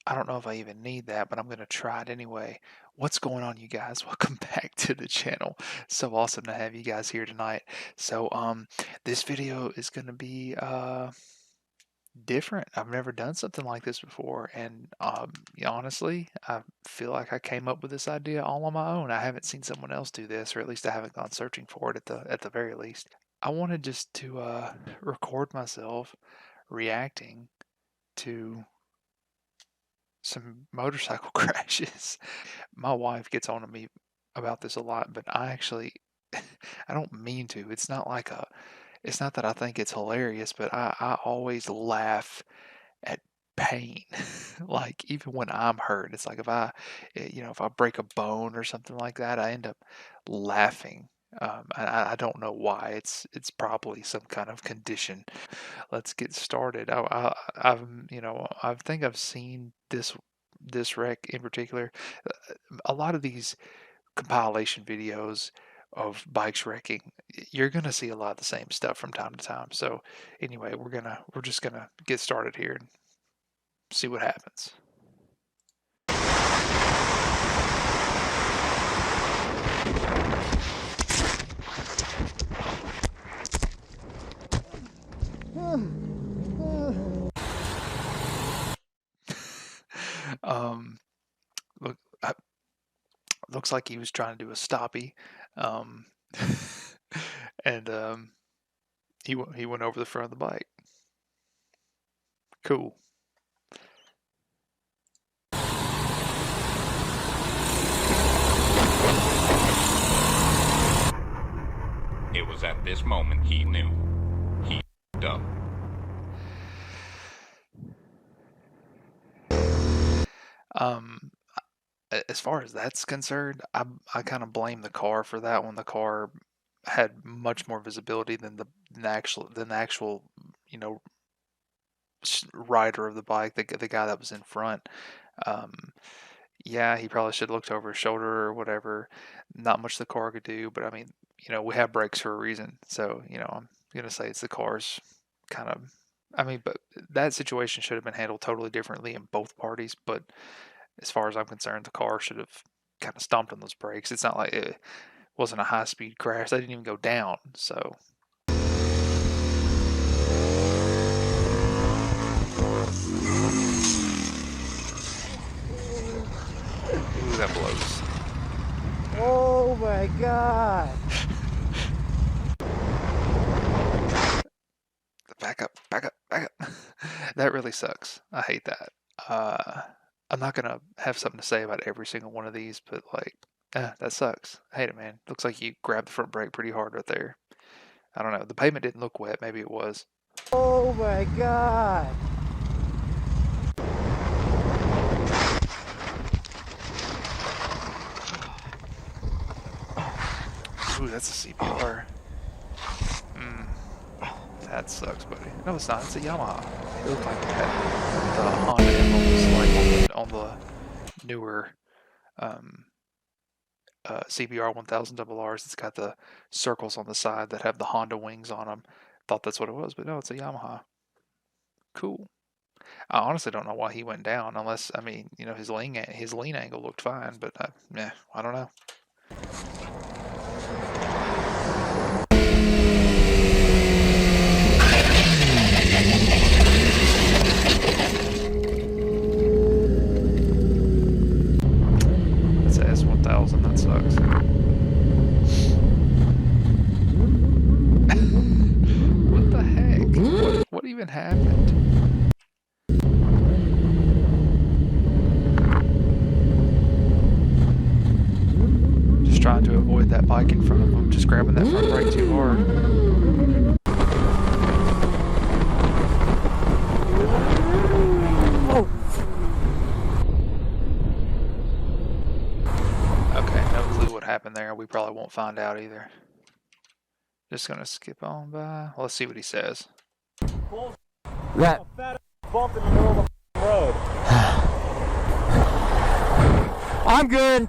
I don't know if I even need that, but I'm going to try it anyway. What's going on, you guys? Welcome back to the channel. So awesome to have you guys here tonight. So, this video is going to be, different. I've never done something like this before, and honestly, I feel like I came up with this idea all on my own. I haven't seen someone else do this, or at least I haven't gone searching for it at the very least. I wanted just to record myself reacting to some motorcycle crashes. My wife gets on to me about this a lot, but I actually I don't mean to. It's not that I think it's hilarious, but I always laugh at pain. Like even when I'm hurt, it's like if I break a bone or something like that, I end up laughing. I don't know why. It's probably some kind of condition. Let's get started. I think I've seen this wreck in particular. A lot of these compilation videos of bikes wrecking, you're gonna see a lot of the same stuff from time to time. So anyway, we're just gonna get started here and see what happens. um, look, looks like he was trying to do a stoppie, um, and he went over the front of the bike. Cool. It was at this moment he knew. He f***ed up. As far as that's concerned, I kind of blame the car for that one. The car had much more visibility than the actual, you know, rider of the bike, the guy that was in front. Um, yeah, he probably should have looked over his shoulder or whatever. Not much the car could do, but I mean, we have brakes for a reason. So, I'm gonna say it's the car's kind of. I mean, but that situation should have been handled totally differently in both parties. But as far as I'm concerned, the car should have kind of stomped on those brakes. It's not like it wasn't a high speed crash. They didn't even go down. So. Ooh, that blows. Oh my god. Back up, back up, back up. That really sucks. I hate that. I'm not gonna have something to say about every single one of these, but like, that sucks. I hate it, man. Looks like you grabbed the front brake pretty hard right there. I don't know. The pavement didn't look wet. Maybe it was. Oh my god. Ooh, that's a CPR. That sucks, buddy. No, it's not. It's a Yamaha. It looked like it had the Honda emblems like on the newer CBR 1000 RRs. It's got the circles on the side that have the Honda wings on them. Thought that's what it was, but no, it's a Yamaha. Cool. I honestly don't know why he went down, unless I mean, his lean angle looked fine, but yeah, I don't know. It's a S1000. That sucks. What the heck? What even happened? Just trying to avoid that bike in front of him, just grabbing that front brake too hard. Oh. Okay, no clue what happened there. We probably won't find out either. Just gonna skip on by. Let's see what he says. That Bump in the middle of the road. I'm good.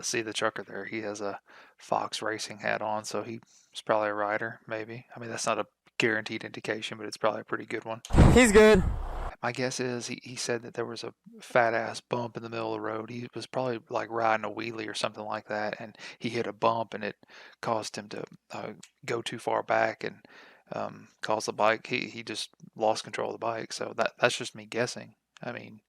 See the trucker there. He has a Fox racing hat on, so he's probably a rider, maybe. I mean, that's not a guaranteed indication, but it's probably a pretty good one. He's good. My guess is he said that there was a fat ass bump in the middle of the road. He was probably like riding a wheelie or something like that, and he hit a bump, and it caused him to go too far back and caused the bike. He just lost control of the bike. So that's just me guessing. I mean,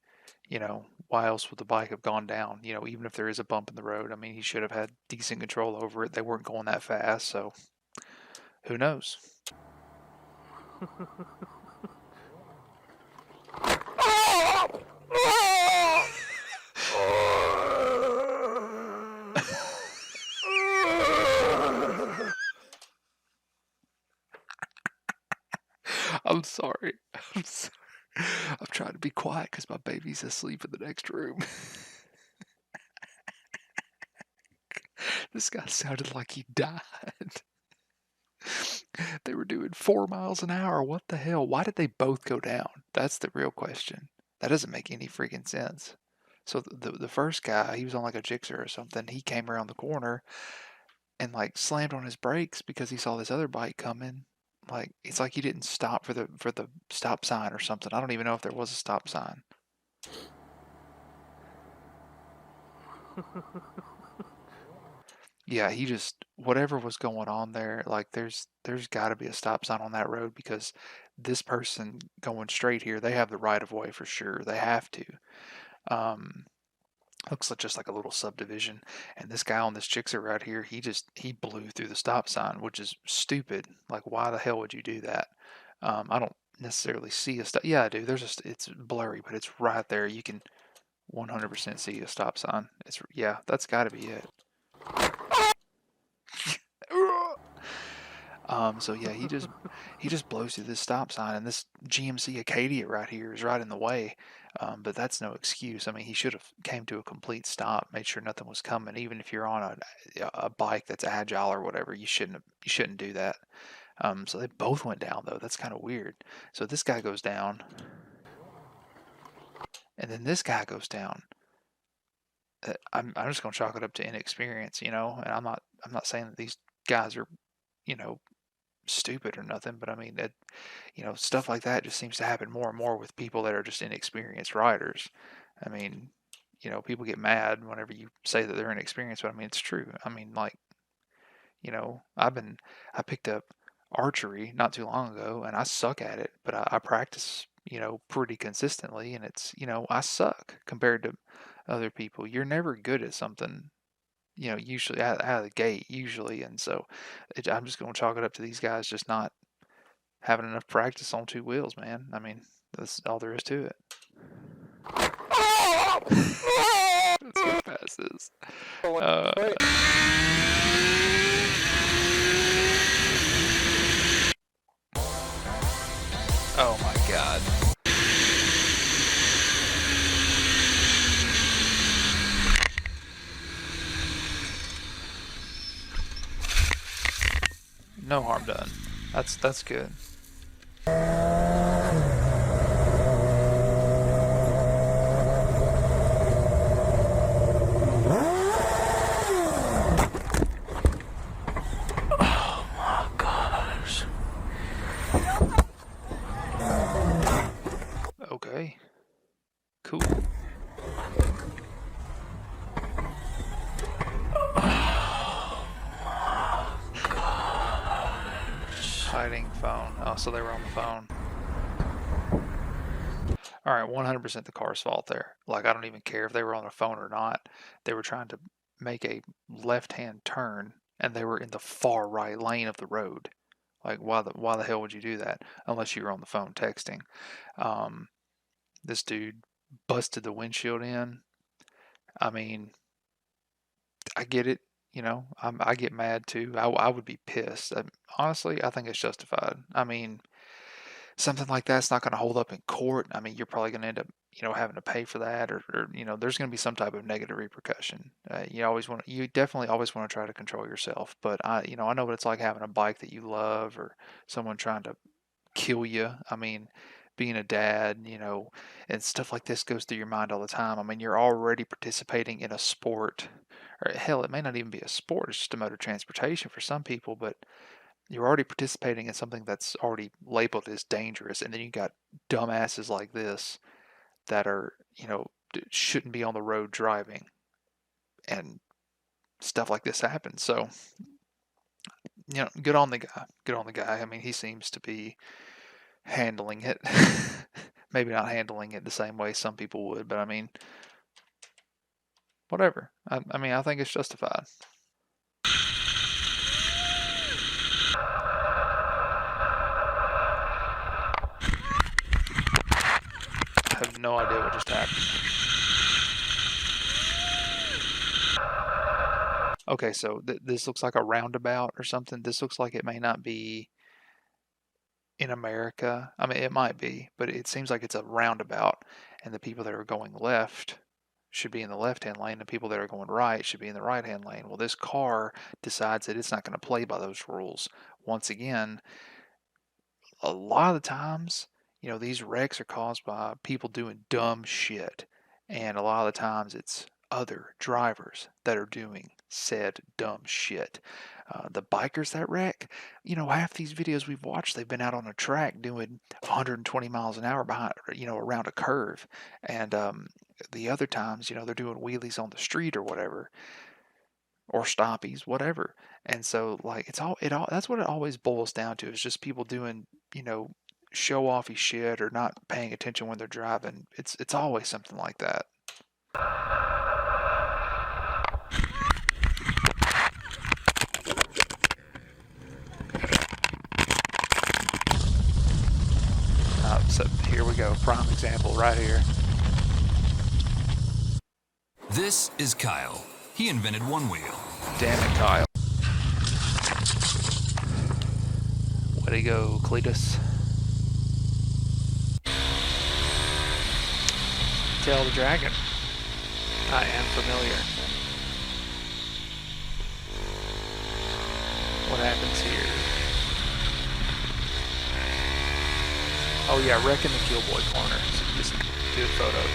why else would the bike have gone down? Even if there is a bump in the road, I mean, he should have had decent control over it. They weren't going that fast, so who knows? I'm sorry. I'm sorry. I'm trying to be quiet because my baby's asleep in the next room. This guy sounded like he died. They were doing 4 miles an hour. What the hell? Why did they both go down? That's the real question. That doesn't make any freaking sense. So the first guy, he was on like a Gixxer or something. He came around the corner and like slammed on his brakes because he saw this other bike coming. Like it's like he didn't stop for the stop sign or something. I don't even know if there was a stop sign. Yeah, he just whatever was going on there, like there's got to be a stop sign on that road because this person going straight here, they have the right of way for sure. They have to. Um, looks like just like a little subdivision, and this guy on this Gixxer right here, he blew through the stop sign, which is stupid. Like, why the hell would you do that? I don't necessarily see a stop. Yeah, I do. It's blurry, but it's right there. You can 100% see a stop sign. Yeah, that's got to be it. So yeah, he just blows through this stop sign, and this GMC Acadia right here is right in the way. But that's no excuse. I mean, he should have came to a complete stop, made sure nothing was coming. Even if you're on a bike that's agile or whatever, you shouldn't do that. So they both went down though. That's kind of weird. So this guy goes down, and then this guy goes down. I'm just gonna chalk it up to inexperience, and I'm not saying that these guys are, you know, stupid or nothing, but I mean that stuff like that just seems to happen more and more with people that are just inexperienced riders. I mean, people get mad whenever you say that they're inexperienced, but I mean it's true. I mean, like, I picked up archery not too long ago, and I suck at it, but I practice pretty consistently, and it's I suck compared to other people. You're never good at something, usually out of the gate, usually, and so I'm just going to chalk it up to these guys just not having enough practice on two wheels, man. I mean, that's all there is to it. Let's get past this. Oh my god. No harm done. That's good. Okay. Cool. Hiding phone. Oh, so they were on the phone. All right, 100% the car's fault there. Like, I don't even care if they were on the phone or not. They were trying to make a left-hand turn, and they were in the far right lane of the road. Like, why the hell would you do that unless you were on the phone texting? This dude busted the windshield in. I mean, I get it. I get mad too. I would be pissed. Honestly, I think it's justified. I mean, something like that's not going to hold up in court. I mean, you're probably going to end up, having to pay for that, or there's going to be some type of negative repercussion. You definitely always want to try to control yourself. But I know what it's like having a bike that you love, or someone trying to kill you. I mean, being a dad, and stuff like this goes through your mind all the time. I mean, you're already participating in a sport, or hell, it may not even be a sport. It's just a mode of transportation for some people, but You're already participating in something that's already labeled as dangerous, and then you got dumbasses like this that are, shouldn't be on the road driving, and stuff like this happens. So, good on the guy. Good on the guy. I mean, he seems to be handling it. Maybe not handling it the same way some people would, but I mean, whatever. I mean, I think it's justified. I have no idea what just happened. Okay, so this looks like a roundabout or something. This looks like it may not be in America. I mean, it might be, but it seems like it's a roundabout, and the people that are going left should be in the left-hand lane. The people that are going right should be in the right-hand lane. Well, this car decides that it's not going to play by those rules. Once again, a lot of the times, these wrecks are caused by people doing dumb shit. And a lot of the times it's other drivers that are doing said dumb shit. The bikers that wreck, half these videos we've watched, they've been out on a track doing 120 miles an hour behind, around a curve. And the other times, they're doing wheelies on the street or whatever, or stoppies, whatever. And so, like, that's what it always boils down to, is just people doing, show offy shit or not paying attention when they're driving. It's always something like that. So here we go, prime example right here. This is Kyle. He invented one wheel. Damn it, Kyle. Way to go, Cletus. Tail the Dragon. I am familiar. What happens here? Oh yeah, wrecking the Killboy corner. Just good photos.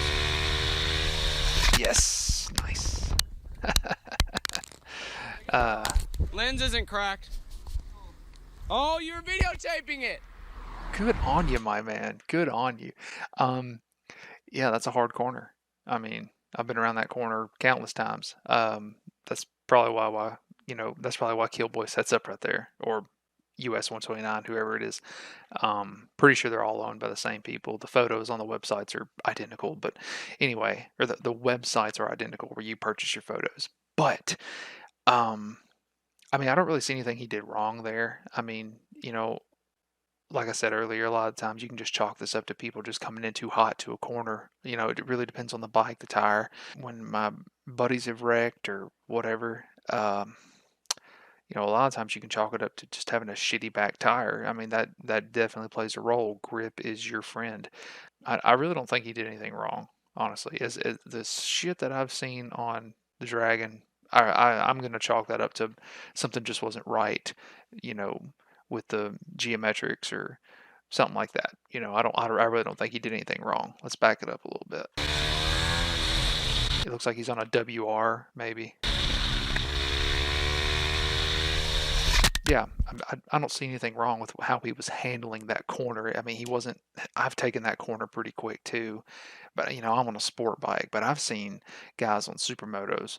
Yes, nice. Lens isn't cracked. Oh, you're videotaping it. Good on you, my man. Good on you. Yeah, that's a hard corner. I mean, I've been around that corner countless times. That's probably why that's probably why Killboy sets up right there, or US 129, whoever it is. Pretty sure they're all owned by the same people. The photos on the websites are identical, but anyway, or the websites are identical where you purchase your photos. But I mean, I don't really see anything he did wrong there. I mean, like I said earlier, a lot of times you can just chalk this up to people just coming in too hot to a corner. It really depends on the bike, the tire. When my buddies have wrecked or whatever, a lot of times you can chalk it up to just having a shitty back tire. I mean, that definitely plays a role. Grip is your friend. I really don't think he did anything wrong, honestly. As the shit that I've seen on the Dragon, I'm going to chalk that up to something just wasn't right, with the geometrics or something like that. I really don't think he did anything wrong. Let's back it up a little bit. It looks like he's on a WR, maybe. Yeah, I don't see anything wrong with how he was handling that corner. I mean, I've taken that corner pretty quick too, but I'm on a sport bike, but I've seen guys on supermotos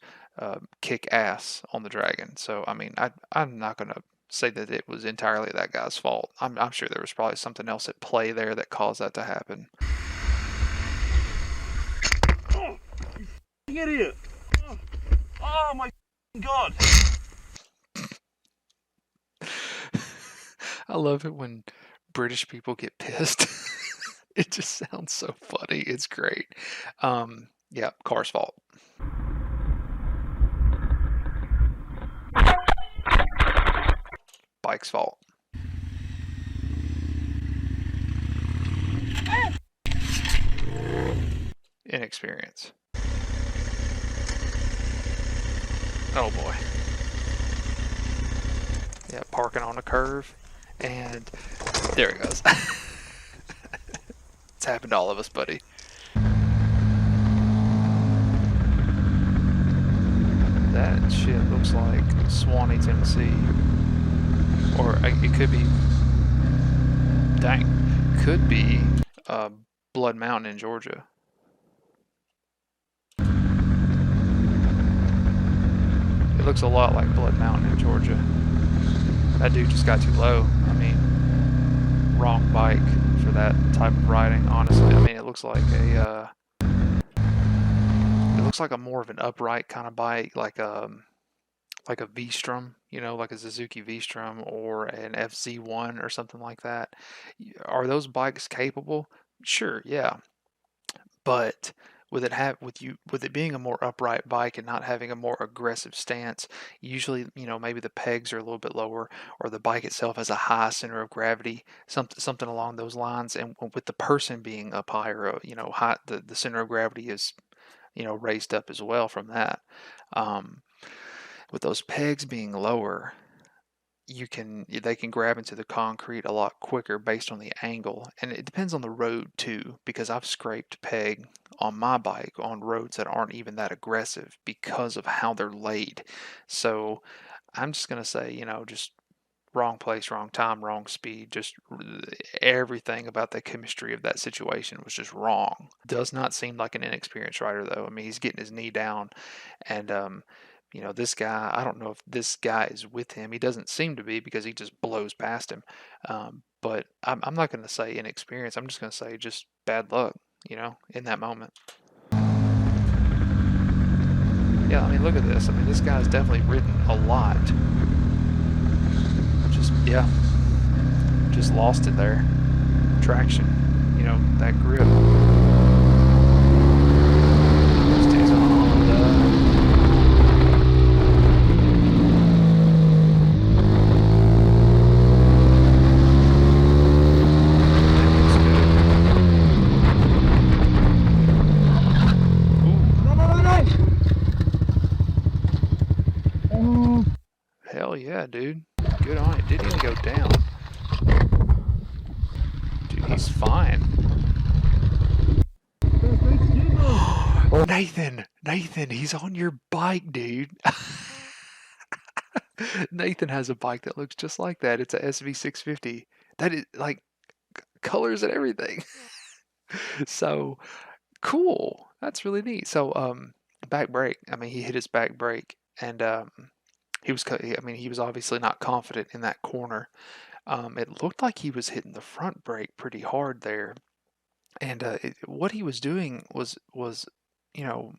kick ass on the Dragon. So, I mean, I'm not going to say that it was entirely that guy's fault. I'm sure there was probably something else at play there that caused that to happen. Oh, you idiot! Oh my God! I love it when British people get pissed. It just sounds so funny. It's great. Yeah, car's fault. Bike's fault. Inexperience. Oh boy. Yeah, parking on a curve. And there it goes. It's happened to all of us, buddy. That shit looks like Swanee, Tennessee. or it could be, dang, could be Blood Mountain in Georgia. It looks a lot like Blood Mountain in Georgia. That dude just got too low. I mean, wrong bike for that type of riding, honestly. I mean, it looks like a more of an upright kind of bike, like a V-Strom, you know, like a Suzuki V-Strom or an FZ1 or something like that. Are those bikes capable? Sure, yeah. But with it being a more upright bike and not having a more aggressive stance, usually, you know, maybe the pegs are a little bit lower or the bike itself has a high center of gravity, something along those lines. And with the person being up higher, you know, high, the center of gravity is, you know, raised up as well from that. Um, with those pegs being lower, they can grab into the concrete a lot quicker based on the angle, and it depends on the road too, because I've scraped peg on my bike on roads that aren't even that aggressive because of how they're laid. So I'm just gonna say, you know, just wrong place, wrong time, wrong speed. Just everything about the chemistry of that situation was just wrong. Does not seem like an inexperienced rider though. I mean, he's getting his knee down, and you know, this guy. I don't know if this guy is with him. He doesn't seem to be because he just blows past him. But I'm not going to say inexperienced. I'm just going to say just bad luck. You know, in that moment. Yeah, I mean, look at this. I mean, this guy's definitely ridden a lot. Yeah, just lost it there. Traction, you know, that grip. Stays on Honda. Hell yeah, dude. Good on it. Didn't even go down. Dude, he's fine. Nathan, he's on your bike, dude. Nathan has a bike that looks just like that. It's a SV650. That is like colors and everything. So cool. That's really neat. So back brake. I mean, he hit his back brake, and I mean, he was obviously not confident in that corner. It looked like he was hitting the front brake pretty hard there, and what he was doing was, you know,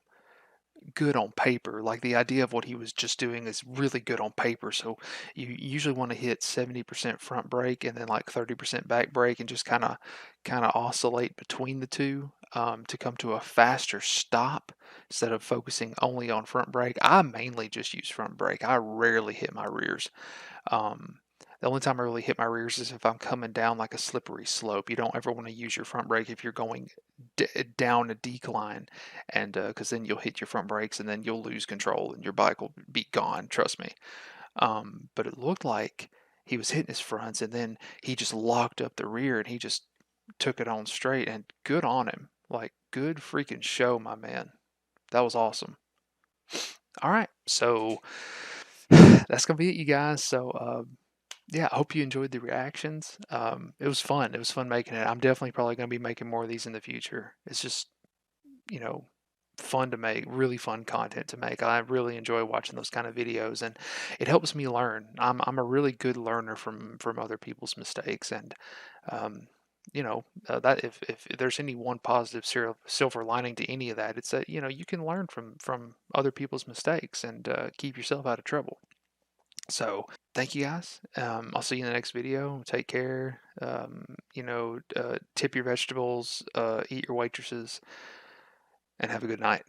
good on paper. Like the idea of what he was just doing is really good on paper. So you usually want to hit 70% front brake and then like 30% back brake and just kind of oscillate between the two, to come to a faster stop instead of focusing only on front brake. I mainly just use front brake. I rarely hit my rears. Um, the only time I really hit my rears is if I'm coming down like a slippery slope. You don't ever want to use your front brake if you're going down a decline, and because then you'll hit your front brakes and then you'll lose control and your bike will be gone. Trust me. But it looked like he was hitting his fronts and then he just locked up the rear and he just took it on straight, and good on him. Like, good freaking show, my man. That was awesome. All right, so that's gonna be it, you guys. So yeah, I hope you enjoyed the reactions. It was fun. It was fun making it. I'm definitely probably going to be making more of these in the future. It's just, you know, fun to make, really fun content to make. I really enjoy watching those kind of videos, and it helps me learn. I'm a really good learner from other people's mistakes, and um, you know, that if there's any one positive silver lining to any of that, it's that, you know, you can learn from other people's mistakes and keep yourself out of trouble. So thank you guys. I'll see you in the next video. Take care. You know, tip your vegetables, eat your waitresses, and have a good night.